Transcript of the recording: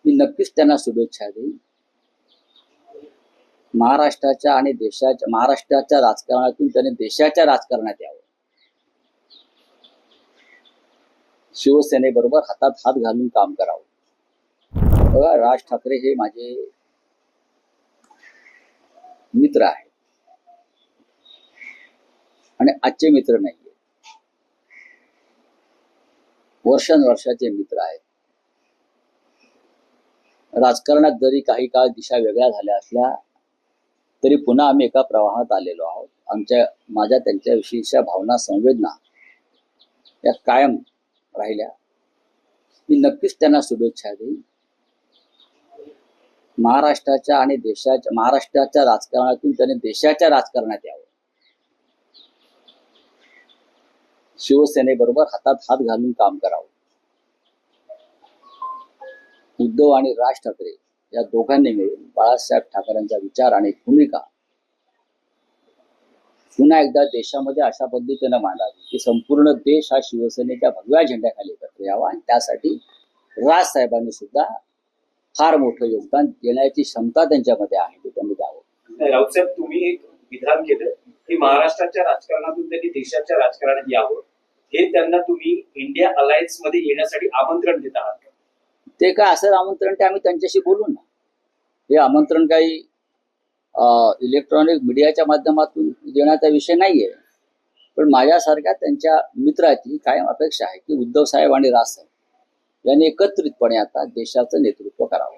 मी नक्कीच त्यांना शुभेच्छा देईन. महाराष्ट्राच्या आणि महाराष्ट्राच्या राजकारणातून त्यांनी देशाच्या राजकारणात यावं. शिवसेनेबरोबर हातात हात घालून काम करावं. बघा, राज ठाकरे हे माझे मित्र आहेत आणि आजचे मित्र नाहीये, वर्षानुवर्षाचे मित्र आहेत. राजकारणात जरी काही काळ दिशा वेगळ्या झाल्या असल्या तरी पुन्हा आम्ही एका प्रवाहात आलेलो आहोत. माझ्या त्यांच्याविषयीच्या भावना, संवेदना या कायम राहिल्या. मी नक्कीच त्यांना शुभेच्छा देईन. महाराष्ट्राच्या आणि महाराष्ट्राच्या राजकारणातून त्यांनी देशाच्या राजकारणात यावं. शिवसेनेबरोबर हातात हात घालून काम करावं. उद्धव आणि राज ठाकरे या दोघांनी मिळून बाळासाहेब ठाकरेंचा विचार आणि भूमिका पुन्हा एकदा देशामध्ये अशा पद्धतीनं मांडावी की संपूर्ण देश हा शिवसेनेच्या भगव्या झेंड्याखाली एकत्र यावा. आणि त्यासाठी राजसाहेबांनी सुद्धा फार मोठं योगदान देण्याची क्षमता त्यांच्यामध्ये आहे, ते त्यांनी द्यावं. राऊतसाहेब, तुम्ही एक विधान केलं की महाराष्ट्राच्या राजकारणातून त्यांनी देशाच्या राजकारणात यावं, हे त्यांना तुम्ही इंडिया अलायन्स मध्ये येण्यासाठी आमंत्रण देत आहात. ते काय असं आमंत्रण, ते आम्ही त्यांच्याशी बोलू ना. हे आमंत्रण काही इलेक्ट्रॉनिक मीडियाच्या माध्यमातून देण्याचा विषय नाहीये. पण माझ्यासारख्या त्यांच्या मित्राची कायम अपेक्षा आहे की उद्धव साहेब आणि राज साहेब यांनी एकत्रितपणे आता देशाचं नेतृत्व करावं.